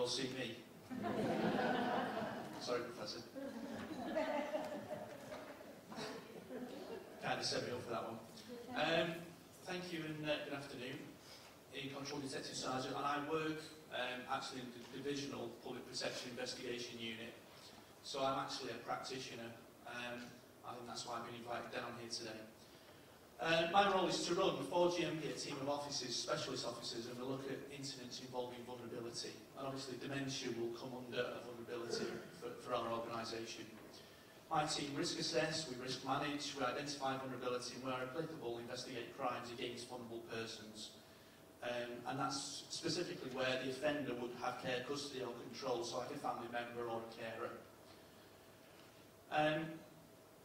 all see me. Sorry, Professor. Kind of set me up for that one. Thank you and good afternoon. Ian Cottrell, Detective Sergeant, and I work actually in the Divisional Public Protection Investigation Unit. So I'm actually a practitioner. I think that's why I've been invited down here today. My role is to run for GMP a team of officers, specialist officers, and we'll look at incidents involving vulnerability. And obviously dementia will come under a vulnerability for our organisation. My team risk assess, we risk manage, we identify vulnerability, and where applicable investigate crimes against vulnerable persons. And that's specifically where the offender would have care, custody or control, so like a family member or a carer.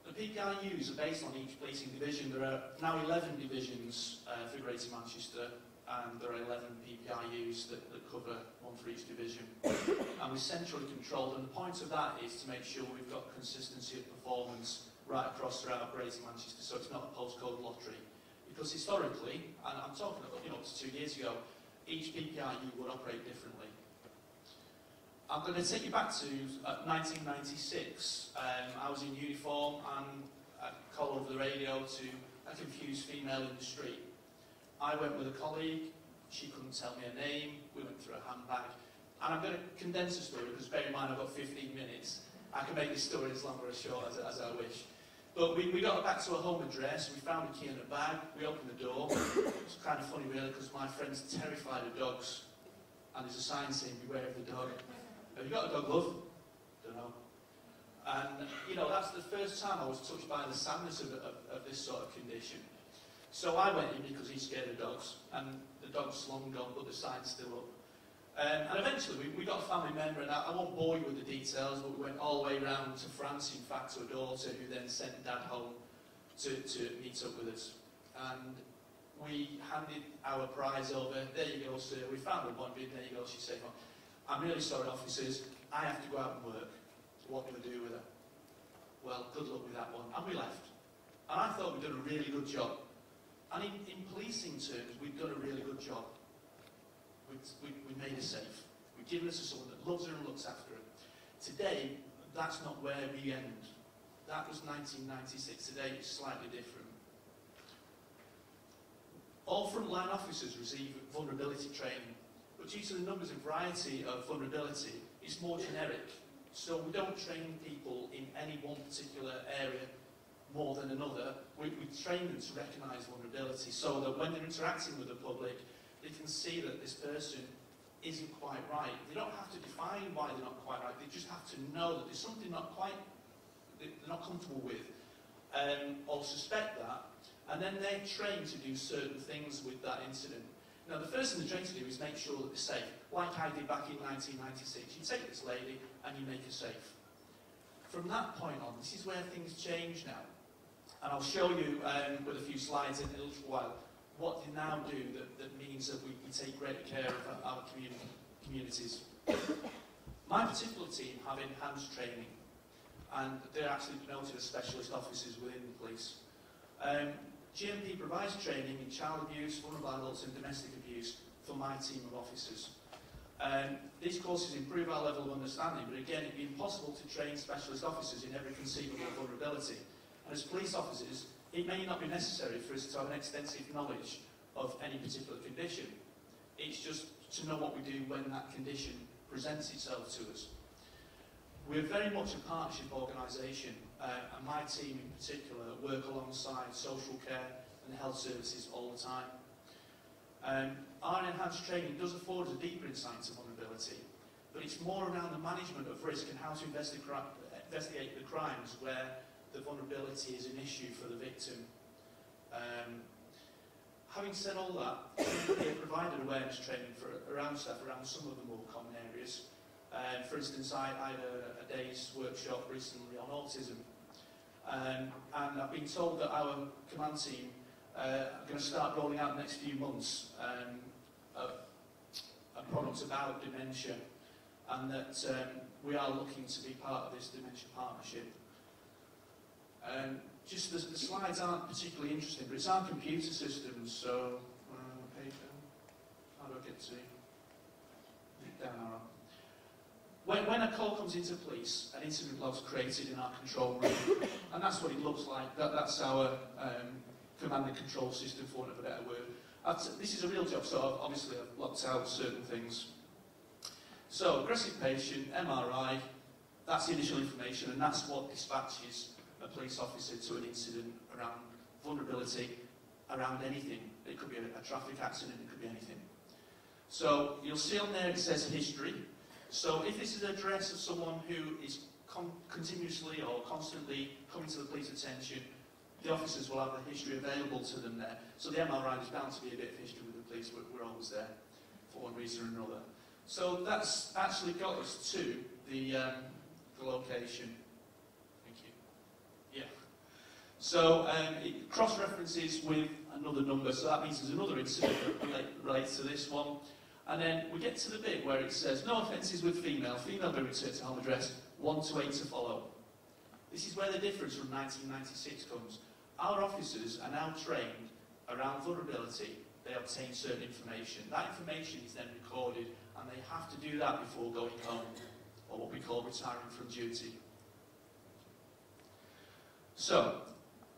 The PPIUs are based on each policing division. There are now 11 divisions for Greater Manchester, and there are 11 PPIUs that cover one for each division. And we're centrally controlled, and the point of that is to make sure we've got consistency of performance right across throughout Greater Manchester, so it's not a postcode lottery. Because historically, and I'm talking about up to 2 years ago, each PPIU would operate differently. I'm going to take you back to 1996. I was in uniform and I called over the radio to a confused female in the street. I went with a colleague, she couldn't tell me her name, we went through a handbag. And I'm going to condense the story because bear in mind I've got 15 minutes. I can make this story as long or as short as I wish. But we got back to a home address, we found a key in a bag, we opened the door. It was kind of funny really because my friend's terrified of dogs. And there's a sign saying, beware of the dog. Have you got a dog, love? Don't know. And, you know, that's the first time I was touched by the sadness of this sort of condition. So I went in because he's scared of dogs, and the dog's long gone, but the sign's still up. And eventually, we got a family member, and I won't bore you with the details, but we went all the way round to France, in fact, to a daughter who then sent Dad home to meet up with us. And we handed our prize over. There you go, sir. We found her one bid. There you go, she's safe home. I'm really sorry, officers, I have to go out and work. What do I do with her? Well, good luck with that one. And we left. And I thought we'd done a really good job. And in policing terms, we've done a really good job. We made her safe. We've given her to someone that loves her and looks after her. Today, that's not where we end. That was 1996. Today, it's slightly different. All frontline officers receive vulnerability training. But due to the numbers and variety of vulnerability, it's more generic. So we don't train people in any one particular area more than another. We train them to recognise vulnerability so that when they're interacting with the public, they can see that this person isn't quite right. They don't have to define why they're not quite right. They just have to know that there's something they're not comfortable with, or suspect that, and then they're trained to do certain things with that incident. Now, the first thing they're trained to do is make sure that they're safe, like I did back in 1996. You take this lady and you make her safe. From that point on, this is where things change now. And I'll show you with a few slides in a little while what they now do that means that we take great care of our communities. My particular team have enhanced training, and they're actually promoted as specialist officers within the police. GMP provides training in child abuse, vulnerable adults and domestic abuse for my team of officers. These courses improve our level of understanding, but again, it'd be impossible to train specialist officers in every conceivable vulnerability. And as police officers, it may not be necessary for us to have an extensive knowledge of any particular condition. It's just to know what we do when that condition presents itself to us. We're very much a partnership organisation, and my team in particular work alongside social care and health services all the time. Our enhanced training does afford us a deeper insight into vulnerability, but it's more around the management of risk and how to investigate the crimes where the vulnerability is an issue for the victim. Having said all that, we have provided awareness training for around staff around some of the more common areas. For instance, I had a day's workshop recently on autism, and I've been told that our command team are going to start rolling out in the next few months a product about dementia, and that we are looking to be part of this dementia partnership. Just the slides aren't particularly interesting, but it's our computer systems, so page down. How do I get to it? Down arrow. When a call comes into police, an incident log's created in our control room, and that's what it looks like. That's our command and control system, for want of a better word. This is a real job, so obviously I've locked out certain things. So, aggressive patient, MRI, that's the initial information, and that's what dispatches a police officer to an incident around vulnerability, around anything. It could be a traffic accident, it could be anything. So, you'll see on there it says history. So, if this is an address of someone who is continuously or constantly coming to the police attention, the officers will have the history available to them there. So the MRI, there's bound to be a bit of history with the police, we're always there for one reason or another. So that's actually got us to the location. Thank you. Yeah. So it cross-references with another number, so that means there's another incident that relates to this one. And then we get to the bit where it says, no offences with female be returned to home address, 1 to 8 to follow. This is where the difference from 1996 comes. Our officers are now trained around vulnerability. They obtain certain information. That information is then recorded, and they have to do that before going home, or what we call retiring from duty. So,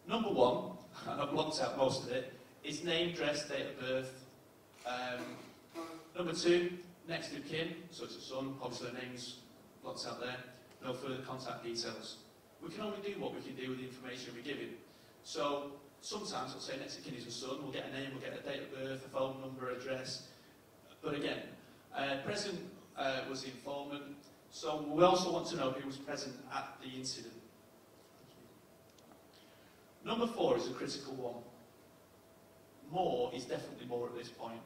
number 1, and I've blocked out most of it, is name, address, date of birth. Number 2, next of kin, so it's a son, obviously the name's blocked out there. No further contact details. We can only do what we can do with the information we're given. So sometimes we'll say next of kin is a son, we'll get a name, we'll get a date of birth, a phone number, address. But again, present was the informant, so we also want to know who was present at the incident. Number 4 is a critical one. More is definitely more at this point.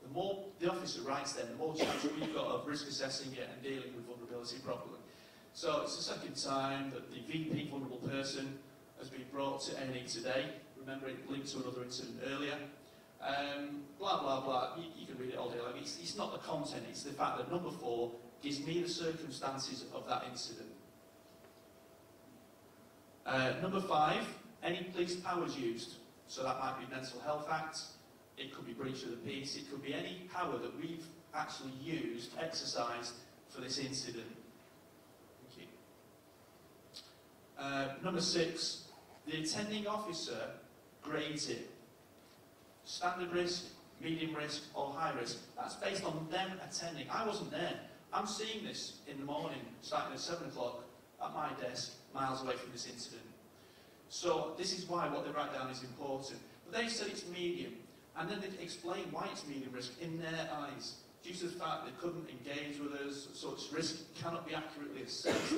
The more the officer writes then, the more chance we've got of risk assessing it and dealing with vulnerability properly. So it's the second time that the VP vulnerable person has been brought to A&E today. Remember, it linked to another incident earlier. Blah, blah, blah. You can read it all day long. It's not the content, it's the fact that number 4 gives me the circumstances of that incident. Number 5, any police powers used. So that might be Mental Health Act, it could be breach of the peace, it could be any power that we've actually used, exercised for this incident. Number 6, the attending officer grades it. Standard risk, medium risk, or high risk. That's based on them attending. I wasn't there. I'm seeing this in the morning, starting at 7 o'clock at my desk, miles away from this incident. So this is why what they write down is important. But they said it's medium, and then they explain why it's medium risk in their eyes. Due to the fact they couldn't engage with us, so its risk cannot be accurately assessed.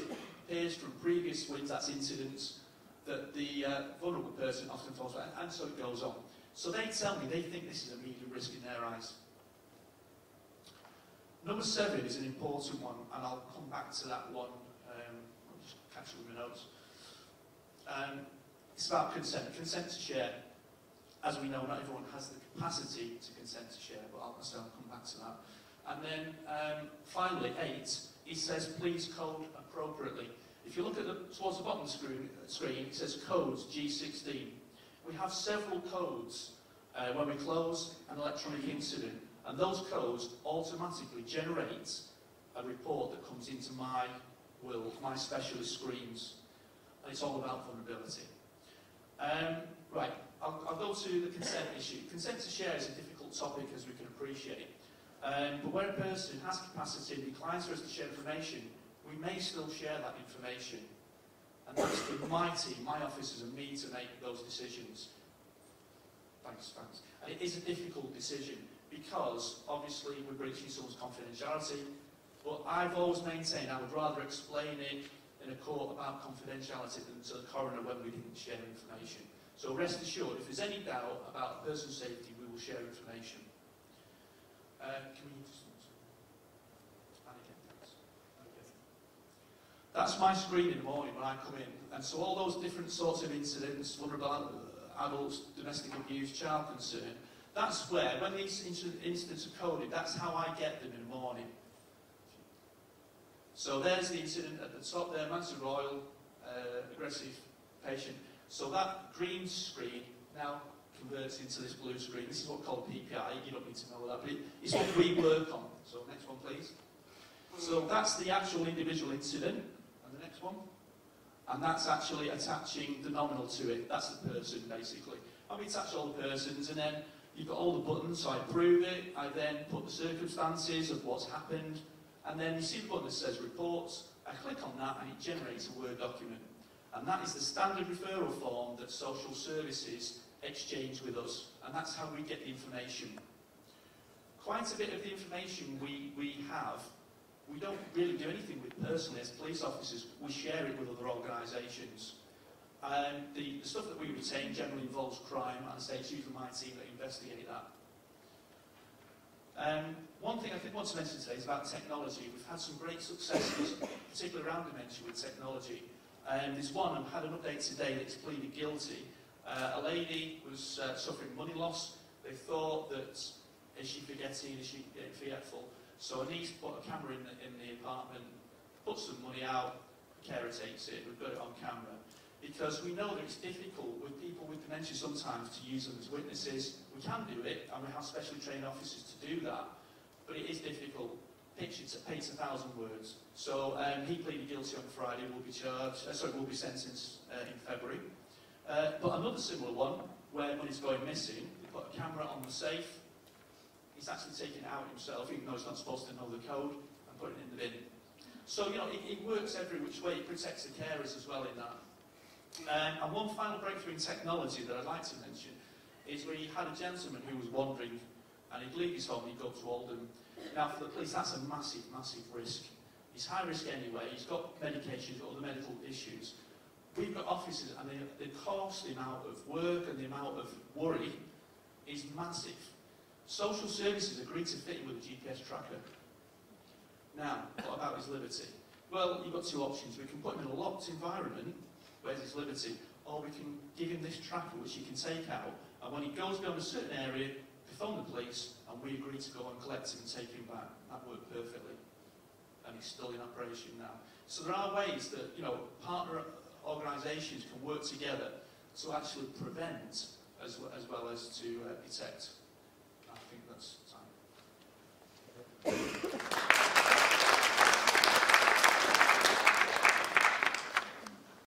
Appears from previous wins, that's incidents, that the vulnerable person often falls back, and so it goes on. So they tell me they think this is a medium risk in their eyes. Number 7 is an important one, and I'll come back to that one. I'll just catch up with my notes. It's about consent. Consent to share. As we know, not everyone has the capacity to consent to share, but I'll come back to that. And then finally, 8, it says please code appropriately. If you look at towards the bottom screen, it says codes G16. We have several codes when we close an electronic incident, and those codes automatically generate a report that comes into my specialist screens, and it's all about vulnerability. Right, I'll go to the consent issue. Consent to share is a difficult topic, as we can appreciate. But where a person has capacity and declines for us to share information, we may still share that information. And that's for my team, my officers and me to make those decisions. Thanks. And it is a difficult decision because, obviously, we're breaching someone's confidentiality. But I've always maintained I would rather explain it in a court about confidentiality than to the coroner when we didn't share information. So rest assured, if there's any doubt about person's safety, we will share information. Can we just... That's my screen in the morning when I come in. And so all those different sorts of incidents, vulnerable adults, domestic abuse, child concern, that's where, when these incidents are coded, that's how I get them in the morning. So there's the incident at the top there, Manchester Royal, aggressive patient. So that green screen now converts into this blue screen. This is what's called PPI. You don't need to know that, but it's what we work on. So next one, please. So that's the actual individual incident. And the next one. And that's actually attaching the nominal to it. That's the person, basically. We attach all the persons, and then you've got all the buttons, so I prove it, I then put the circumstances of what's happened, and then you see the button that says reports, I click on that and it generates a Word document. And that is the standard referral form that social services exchange with us, and that's how we get the information. Quite a bit of the information we have, we don't really do anything with personally as police officers, we share it with other organisations. The stuff that we retain generally involves crime, and I say it's usually my team that investigate that. One thing I did want to mention today is about technology. We've had some great successes, particularly around dementia with technology. There's one, I've had an update today that's pleaded guilty. A lady was suffering money loss. They thought that, is she forgetting, is she getting forgetful? So a niece put a camera in the apartment, put some money out, the carer takes it, we've got it on camera. Because we know that it's difficult with people with dementia sometimes to use them as witnesses. We can do it, and we have specially trained officers to do that, but it is difficult. Picture paints 1,000 words. So he pleaded guilty on Friday, will be charged, will be sentenced in February. But another similar one, where money's going missing, they put a camera on the safe, he's actually taken it out himself, even though he's not supposed to know the code, and put it in the bin. So, you know, it works every which way, it protects the carers as well in that. And one final breakthrough in technology that I'd like to mention is we had a gentleman who was wandering, and he'd leave his home, he'd go to Oldham. Now for the police, that's a massive, massive risk. He's high risk anyway, he's got medication, he's got other medical issues. We've got officers, and the cost, the amount of work and the amount of worry is massive. Social services agreed to fit him with a GPS tracker. Now, what about his liberty? Well, you've got two options. We can put him in a locked environment, where's his liberty, or we can give him this tracker which he can take out, and when he goes beyond a certain area, we phone the police, and we agree to go and collect him and take him back. That worked perfectly, and he's still in operation now. So there are ways that, you know, partner organisations can work together to actually prevent as well as to detect. I think that's time.